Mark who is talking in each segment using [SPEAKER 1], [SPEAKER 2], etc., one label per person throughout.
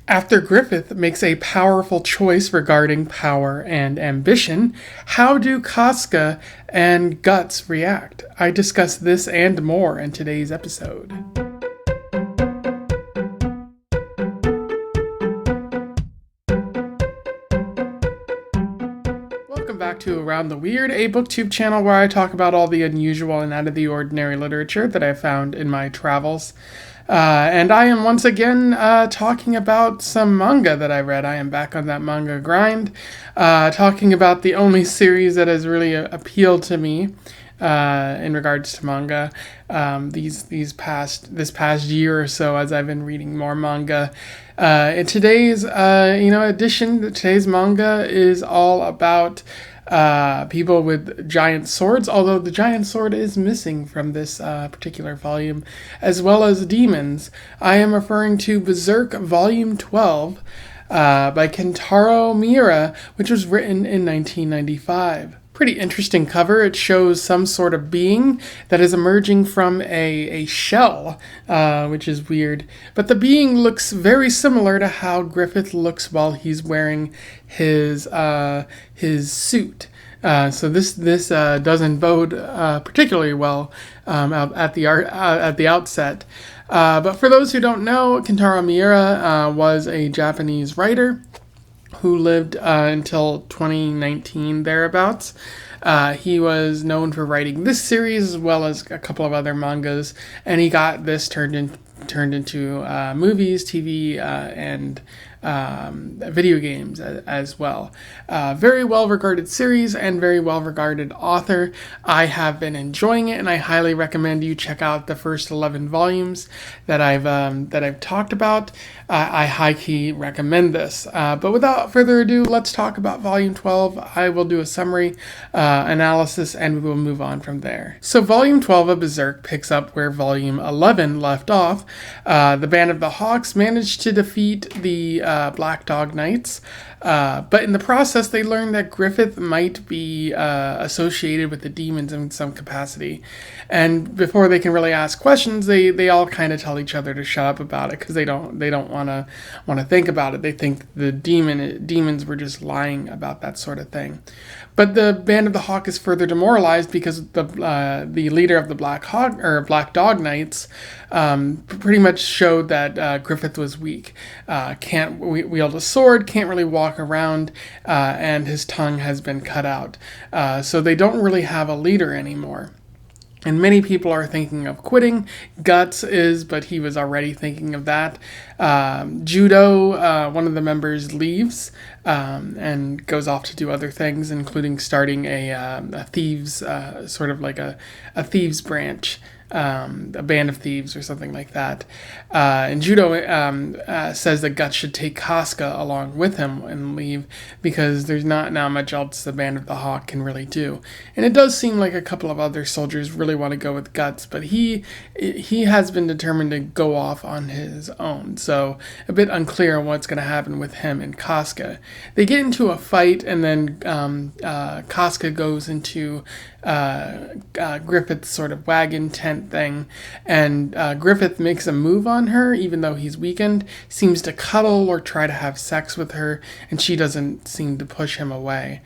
[SPEAKER 1] After Griffith makes a powerful choice regarding power and ambition, how do Casca and Guts react? I discuss this and more in today's episode. Welcome back to Around the Weird, a booktube channel where I talk about all the unusual and out of the ordinary literature that I found in my travels. And I am once again talking about some manga that I read. I am back on that manga grind, talking about the only series that has really appealed to me in regards to manga this past year or so as I've been reading more manga. In today's edition, today's manga is all about people with giant swords, although the giant sword is missing from this particular volume, as well as demons. I am referring to Berserk Volume 12 by Kentaro Miura, which was written in 1995. Pretty interesting cover. It shows some sort of being that is emerging from a shell, which is weird. But the being looks very similar to how Griffith looks while he's wearing his suit. So this doesn't bode particularly well at the outset. But for those who don't know, Kentaro Miura was a Japanese writer who lived until 2019 thereabouts. He was known for writing this series as well as a couple of other mangas, and he got this turned into movies, TV, and video games as well. Very well regarded series and very well regarded author. I have been enjoying it, and I highly recommend you check out the first 11 volumes that I've talked about. I high key recommend this. But without further ado, let's talk about Volume 12. I will do a summary analysis, and we will move on from there. So Volume 12 of Berserk picks up where Volume 11 left off. The Band of the Hawks managed to defeat the Black Dog Knights, but in the process they learned that Griffith might be associated with the demons in some capacity, and before they can really ask questions, they all kind of tell each other to shut up about it because they don't want to think about it. They think the demons were just lying about that sort of thing. But the Band of the Hawk is further demoralized because the leader of the Black Dog Knights pretty much showed that Griffith was weak, can't wield a sword, can't really walk around, and his tongue has been cut out. So they don't really have a leader anymore. And many people are thinking of quitting. Guts is, but he was already thinking of that. Judo, one of the members, leaves and goes off to do other things, including starting a thieves, sort of like a thieves branch. A band of thieves or something like that. And Judo says that Guts should take Casca along with him and leave because there's not now much else the Band of the Hawk can really do. And it does seem like a couple of other soldiers really want to go with Guts, but he has been determined to go off on his own. So a bit unclear what's going to happen with him and Casca. They get into a fight, and then Casca goes into Griffith's sort of wagon tent thing, and Griffith makes a move on her even though he's weakened, seems to cuddle or try to have sex with her, and she doesn't seem to push him away.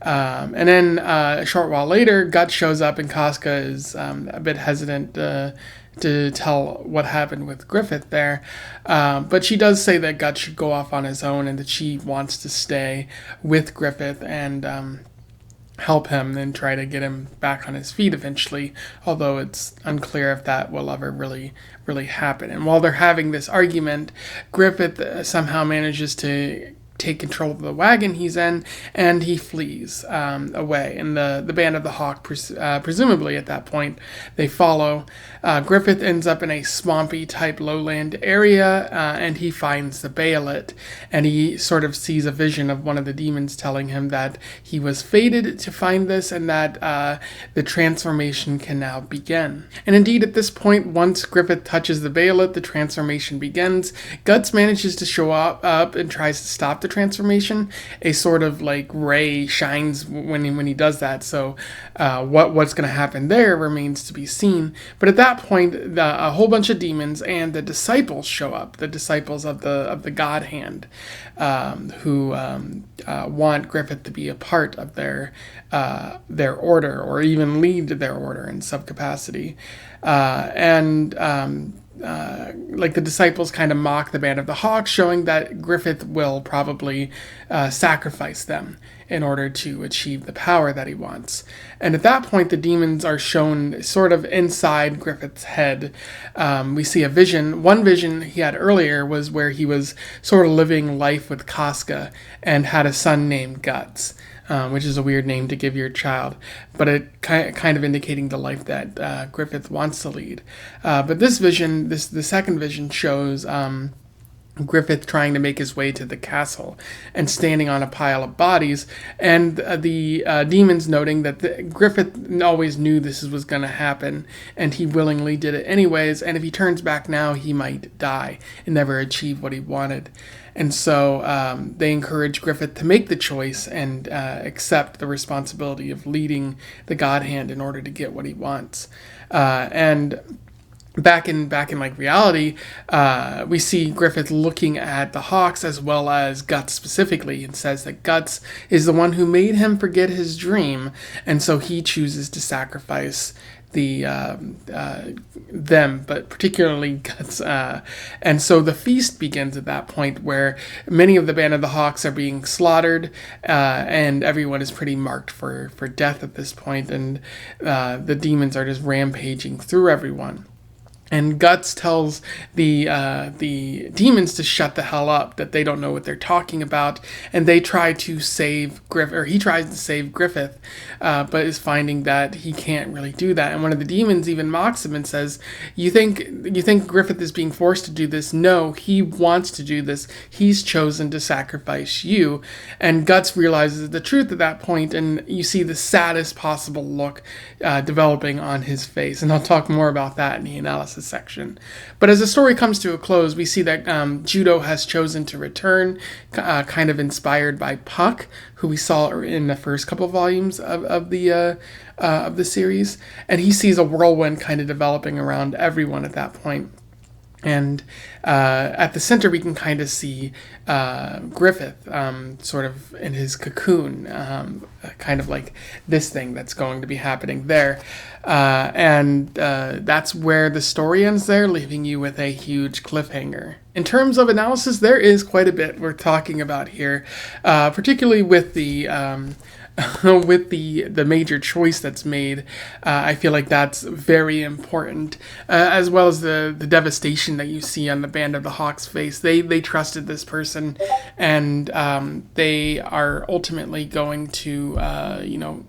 [SPEAKER 1] And then a short while later, Guts shows up, and Casca is a bit hesitant to tell what happened with Griffith there. But she does say that Guts should go off on his own and that she wants to stay with Griffith and help him and try to get him back on his feet eventually, although it's unclear if that will ever really happen. And while they're having this argument, Griffith somehow manages to take control of the wagon he's in, and he flees away. And the Band of the Hawk, presumably at that point, they follow. Griffith ends up in a swampy type lowland area, and he finds the behelit, and he sort of sees a vision of one of the demons telling him that he was fated to find this and that the transformation can now begin. And indeed, at this point, once Griffith touches the behelit, the transformation begins. Guts manages to show up and tries to stop the transformation, a sort of like ray shines when he does that. So what's going to happen there remains to be seen. But at that point, a whole bunch of demons and the disciples show up, the disciples of the Godhand, who want Griffith to be a part of their order, or even lead their order in some capacity. Like the disciples kind of mock the Band of the Hawks, showing that Griffith will probably sacrifice them in order to achieve the power that he wants. And at that point, the demons are shown sort of inside Griffith's head. We see a vision. One vision he had earlier was where he was sort of living life with Casca and had a son named Guts. Which is a weird name to give your child, but it kind of indicating the life that Griffith wants to lead. But this vision, the second vision, shows Griffith trying to make his way to the castle and standing on a pile of bodies, and the demons noting that Griffith always knew this was going to happen, and he willingly did it anyways, and if he turns back now, he might die and never achieve what he wanted. And so they encourage Griffith to make the choice and accept the responsibility of leading the Godhand in order to get what he wants. And back in like reality, we see Griffith looking at the Hawks as well as Guts specifically, and says that Guts is the one who made him forget his dream, and so he chooses to sacrifice them, but particularly Guts. And so the feast begins at that point, where many of the Band of the Hawks are being slaughtered, and everyone is pretty marked for death at this point, and the demons are just rampaging through everyone. And Guts tells the demons to shut the hell up, that they don't know what they're talking about, and they try to save Griffith, or he tries to save Griffith, but is finding that he can't really do that. And one of the demons even mocks him and says, "You think Griffith is being forced to do this? No, he wants to do this. He's chosen to sacrifice you." And Guts realizes the truth at that point, and you see the saddest possible look developing on his face. And I'll talk more about that in the analysis section. But as the story comes to a close, we see that Judo has chosen to return, kind of inspired by Puck, who we saw in the first couple volumes of the series, and he sees a whirlwind kind of developing around everyone at that point. And at the center, we can kind of see Griffith sort of in his cocoon, kind of like this thing that's going to be happening there. And that's where the story ends there, leaving you with a huge cliffhanger. In terms of analysis, there is quite a bit we're talking about here, particularly with the with the major choice that's made. I feel like that's very important, as well as the devastation that you see on the Band of the Hawks' face. They trusted this person, and they are ultimately going to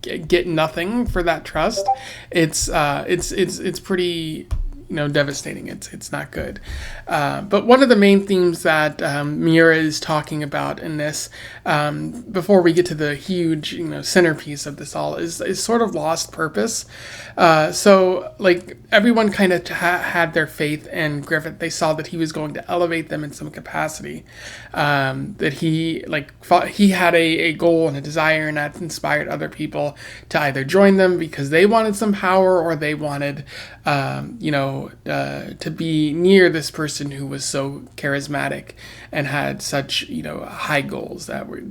[SPEAKER 1] get nothing for that trust. It's pretty devastating. It's not good. But one of the main themes that Miura is talking about in this, before we get to the huge centerpiece of this all, is sort of lost purpose. So like everyone kind of had their faith in Griffith. They saw that he was going to elevate them in some capacity. That he had a goal and a desire, and that inspired other people to either join them because they wanted some power, or they wanted to be near this person who was so charismatic and had such high goals that were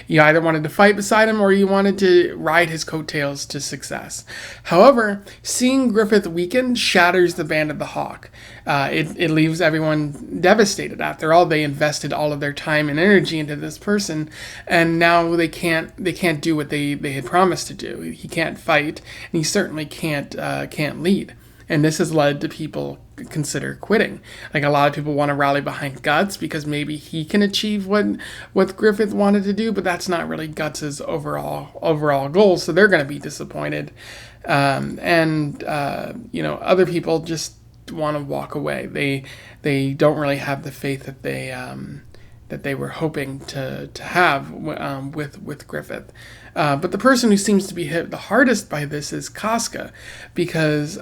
[SPEAKER 1] you either wanted to fight beside him or you wanted to ride his coattails to success. However, seeing Griffith weaken shatters the Band of the Hawk. It leaves everyone devastated. After all, they invested all of their time and energy into this person, and now they can't do what they had promised to do. He can't fight, and he certainly can't lead. And this has led to people consider quitting. Like a lot of people want to rally behind Guts because maybe he can achieve what Griffith wanted to do, but that's not really Guts's overall goal. So they're going to be disappointed. Other people just want to walk away. They don't really have the faith that they were hoping to have with Griffith. But the person who seems to be hit the hardest by this is Casca, because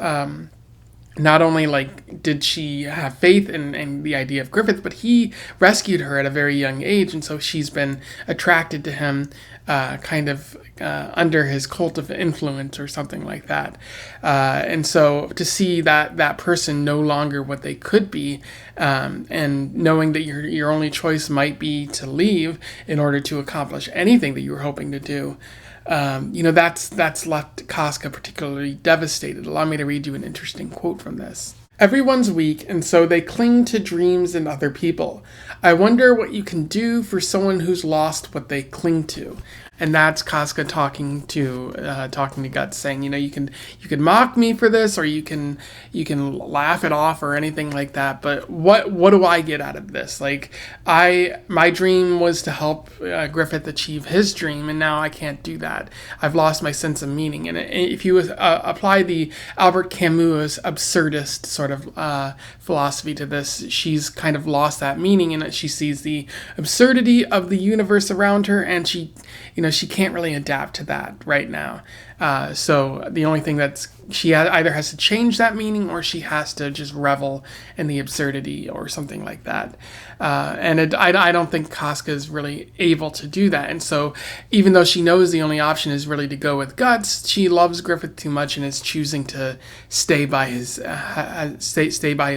[SPEAKER 1] not only did she have faith in the idea of Griffith, but he rescued her at a very young age, and so she's been attracted to him, under his cult of influence or something like that. And so to see that person no longer what they could be, and knowing that your only choice might be to leave in order to accomplish anything that you were hoping to do. That's left Casca particularly devastated. Allow me to read you an interesting quote from this. Everyone's weak, and so they cling to dreams and other people. I wonder what you can do for someone who's lost what they cling to. And that's Casca talking to Guts, saying, you can mock me for this, or you can laugh it off or anything like that. But what do I get out of this? My dream was to help Griffith achieve his dream, and now I can't do that. I've lost my sense of meaning. And if you apply the Albert Camus absurdist sort of philosophy to this, she's kind of lost that meaning, and she sees the absurdity of the universe around her, and she can't really adapt to that right now. So the only thing she either has to change that meaning, or she has to just revel in the absurdity or something like that. I don't think Casca is really able to do that. And so even though she knows the only option is really to go with Guts, she loves Griffith too much and is choosing to stay by his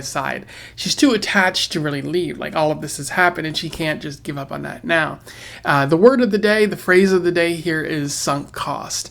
[SPEAKER 1] side. She's too attached to really leave. All of this has happened, and she can't just give up on that now. The word of the day, the phrase of the day here is sunk cost.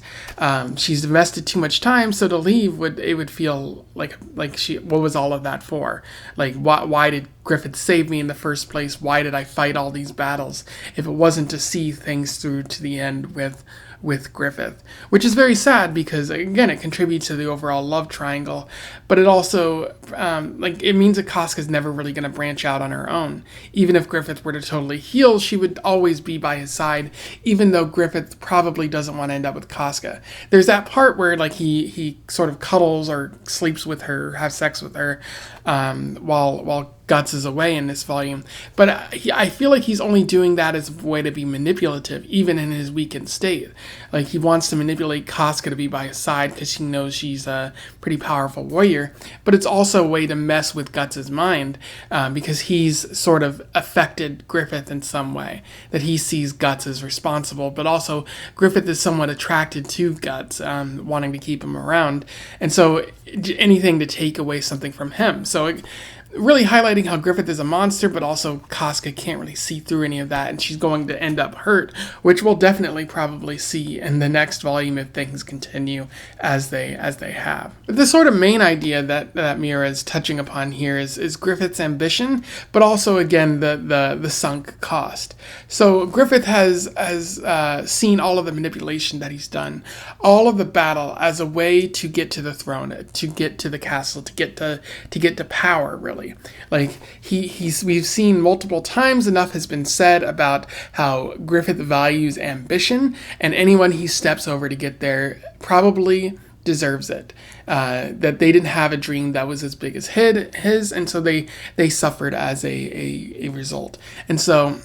[SPEAKER 1] She's invested too much time, so to leave would feel like what was all of that for? Why did Griffith save me in the first place? Why did I fight all these battles if it wasn't to see things through to the end with Griffith? Which is very sad, because again, it contributes to the overall love triangle, but it also it means that Casca's never really going to branch out on her own. Even if Griffith were to totally heal, she would always be by his side, even though Griffith probably doesn't want to end up with Casca. There's that part where he sort of cuddles or sleeps with her, has sex with her, while Guts is away in this volume. But I feel like he's only doing that as a way to be manipulative, even in his weakened state. He wants to manipulate Casca to be by his side because he knows she's a pretty powerful warrior. But it's also a way to mess with Guts' mind, because he's sort of affected Griffith in some way, that he sees Guts as responsible. But also Griffith is somewhat attracted to Guts, wanting to keep him around. And so anything to take away something from him. So really highlighting how Griffith is a monster, but also Casca can't really see through any of that, and she's going to end up hurt, which we'll definitely probably see in the next volume if things continue as they have. But the sort of main idea that Miura is touching upon here is Griffith's ambition, but also again the sunk cost. So Griffith has seen all of the manipulation that he's done, all of the battle as a way to get to the throne, to get to the castle, to get to power, really. We've seen multiple times, enough has been said about how Griffith values ambition, and anyone he steps over to get there probably deserves it. That they didn't have a dream that was as big as his, and so they suffered as a result. And so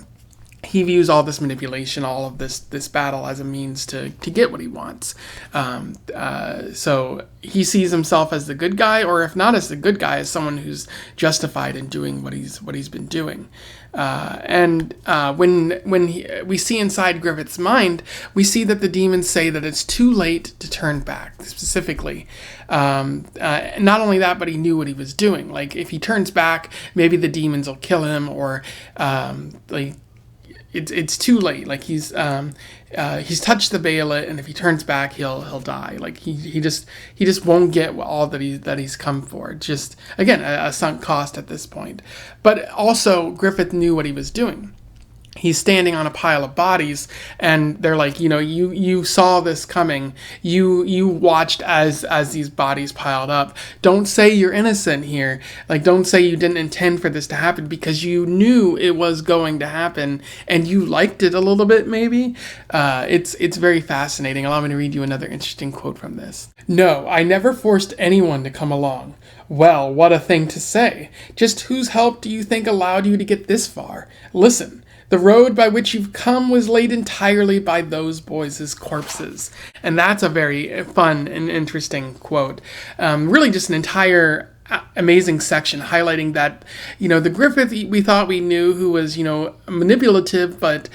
[SPEAKER 1] he views all this manipulation, all of this battle, as a means to get what he wants. So he sees himself as the good guy, or if not as the good guy, as someone who's justified in doing what he's been doing. When we see inside Griffith's mind, we see that the demons say that it's too late to turn back, specifically. Not only that, but he knew what he was doing. If he turns back, maybe the demons will kill him, or it's too late. He's touched the behelit, and if he turns back, he'll die. He just won't get all that he's come for. Just again a sunk cost at this point. But also Griffith knew what he was doing. He's standing on a pile of bodies, and they're like, you saw this coming. You watched as these bodies piled up. Don't say you're innocent here. Don't say you didn't intend for this to happen, because you knew it was going to happen, and you liked it a little bit, maybe. It's very fascinating. Allow me to read you another interesting quote from this. No, I never forced anyone to come along. Well, what a thing to say. Just whose help do you think allowed you to get this far? Listen. The road by which you've come was laid entirely by those boys' corpses. And that's a very fun and interesting quote. Really just an entire amazing section highlighting that, the Griffith we thought we knew, who was, manipulative but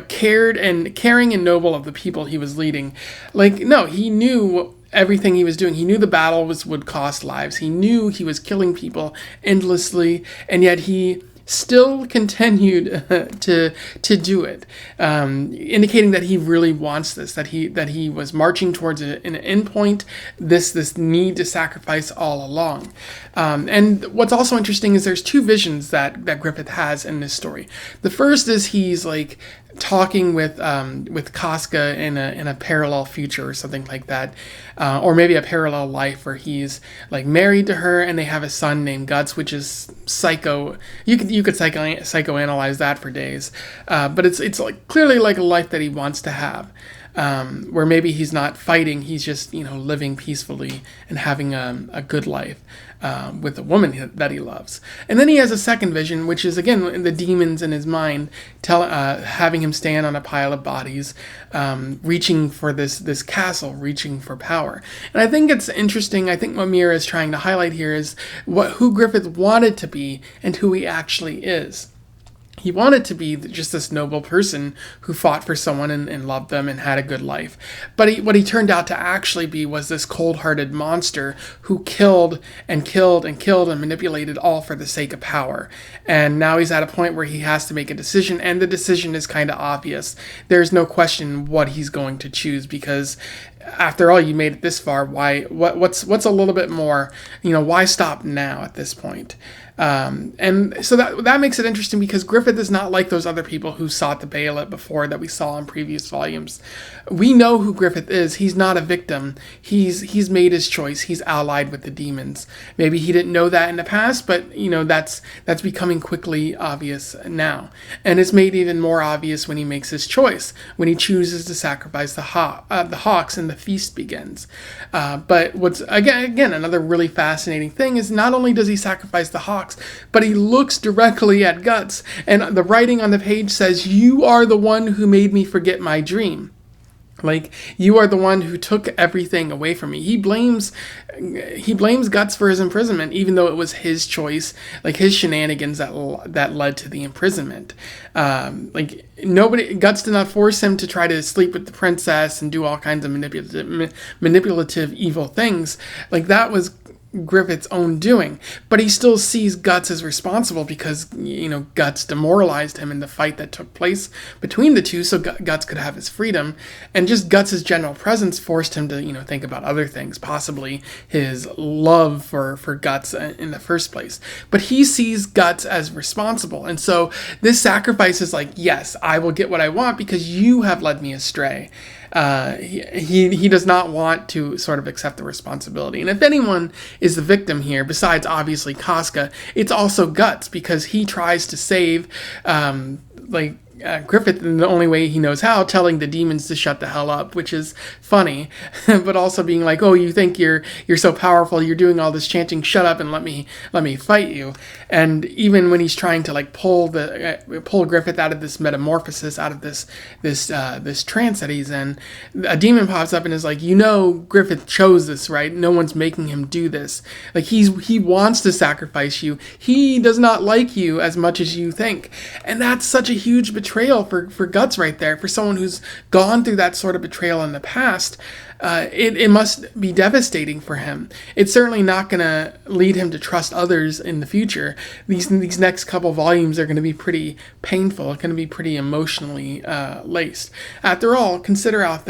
[SPEAKER 1] caring and noble of the people he was leading. Like, no, he knew everything he was doing. He knew the battle would cost lives. He knew he was killing people endlessly, and yet he still continued to do it, indicating that he really wants this, that he was marching towards an endpoint, this need to sacrifice all along. And what's also interesting is there's two visions that Griffith has in this story. The first is he's like talking with Casca in a parallel future or something like that, or maybe a parallel life where he's like married to her and they have a son named Guts, which is psycho. You could psychoanalyze that for days, but it's like clearly like a life that he wants to have. Where maybe he's not fighting, he's just, living peacefully and having a good life with a woman that he loves. And then he has a second vision, which is, again, the demons in his mind, having him stand on a pile of bodies, reaching for this castle, reaching for power. And I think it's interesting. I think what Miura is trying to highlight here is who Griffith wanted to be and who he actually is. He wanted to be just this noble person who fought for someone and loved them and had a good life. But what he turned out to actually be was this cold-hearted monster who killed and killed and killed and manipulated all for the sake of power. And now he's at a point where he has to make a decision, and the decision is kind of obvious. There's no question what he's going to choose, because after all, you made it this far. What's a little bit more? Why stop now at this point? And so that makes it interesting, because Griffith is not like those other people who sought the behelit before that we saw in previous volumes. We know who Griffith is. He's not a victim. He's made his choice. He's allied with the demons. Maybe he didn't know that in the past, but that's becoming quickly obvious now. And it's made even more obvious when he makes his choice, when he chooses to sacrifice the hawks and the feast begins. But what's again another really fascinating thing is not only does he sacrifice the hawks, but he looks directly at Guts, and the writing on the page says, "You are the one who made me forget my dream." Like, you are the one who took everything away from me. He blames Guts for his imprisonment, even though it was his choice, like his shenanigans that led to the imprisonment. Guts did not force him to try to sleep with the princess and do all kinds of manipulative evil things. Like, that was Griffith's own doing, but he still sees Guts as responsible because Guts demoralized him in the fight that took place between the two, so Guts could have his freedom, and just Guts' general presence forced him to think about other things, possibly his love for Guts in the first place. But he sees Guts as responsible, and so this sacrifice is like, yes, I will get what I want because you have led me astray. He does not want to sort of accept the responsibility. And if anyone is the victim here, besides obviously Casca, it's also Guts, because he tries to save Griffith in the only way he knows how, telling the demons to shut the hell up, which is funny, but also being like, oh, you think you're so powerful, you're doing all this chanting, shut up and let me fight you. And even when he's trying to pull Griffith out of this metamorphosis, out of this trance that he's in, a demon pops up and is like, Griffith chose this, right? No one's making him do this. Like, he wants to sacrifice you. He does not like you as much as you think. And that's such a huge betrayal for Guts right there, for someone who's gone through that sort of betrayal in the past. It must be devastating for him. It's certainly not going to lead him to trust others in the future. These next couple volumes are going to be pretty painful. It's going to be pretty emotionally laced. After all, consider what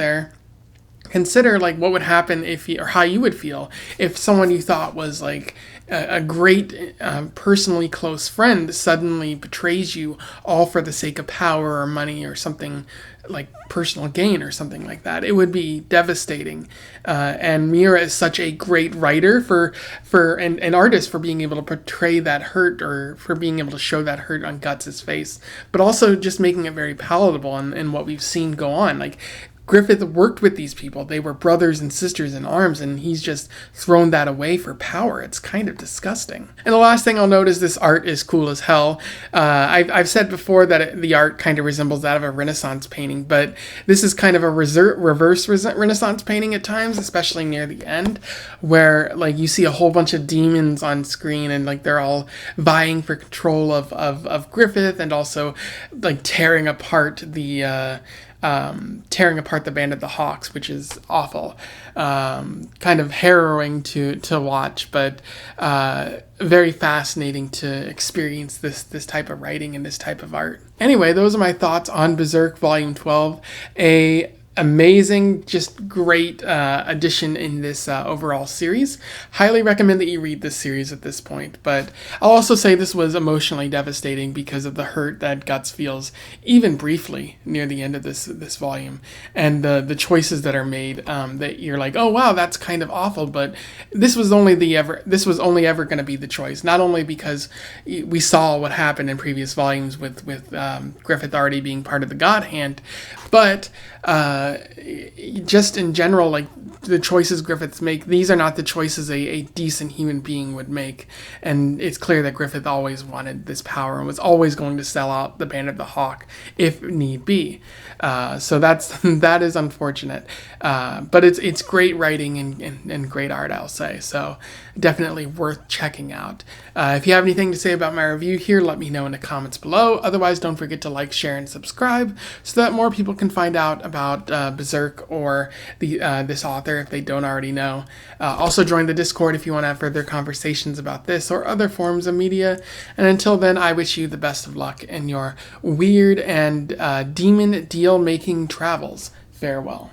[SPEAKER 1] would happen or how you would feel if someone you thought was like a great, personally close friend suddenly betrays you, all for the sake of power or money or something like personal gain or something like that. It would be devastating. And Miura is such a great writer and an artist for being able to portray that hurt, or for being able to show that hurt on Guts' face, but also just making it very palatable and what we've seen go on. Like, Griffith worked with these people. They were brothers and sisters in arms, and he's just thrown that away for power. It's kind of disgusting. And the last thing I'll note is this art is cool as hell. I've said before that the art kind of resembles that of a Renaissance painting, but this is kind of a reverse Renaissance painting at times, especially near the end, where like you see a whole bunch of demons on screen, and like they're all vying for control of Griffith, and also like tearing apart the Band of the Hawks, which is awful. Kind of harrowing to watch, but very fascinating to experience this type of writing and this type of art. Anyway, those are my thoughts on Berserk Volume 12. Amazing, just great addition in this overall series. Highly recommend that you read this series at this point, but I'll also say this was emotionally devastating because of the hurt that Guts feels, even briefly, near the end of this volume, and the choices that are made, that you're like, oh wow, that's kind of awful, but this was only ever going to be the choice, not only because we saw what happened in previous volumes with Griffith already being part of the Godhand, but just in general, like the choices Griffiths make, these are not the choices a decent human being would make. And it's clear that Griffith always wanted this power and was always going to sell out the Band of the Hawk if need be. So that is unfortunate. But it's great writing and great art, I'll say. So definitely worth checking out. If you have anything to say about my review here, let me know in the comments below. Otherwise, don't forget to like, share, and subscribe so that more people can find out about Berserk or this author if they don't already know. Also join the Discord if you want to have further conversations about this or other forms of media. And until then, I wish you the best of luck in your weird and demon deal-making travels. Farewell.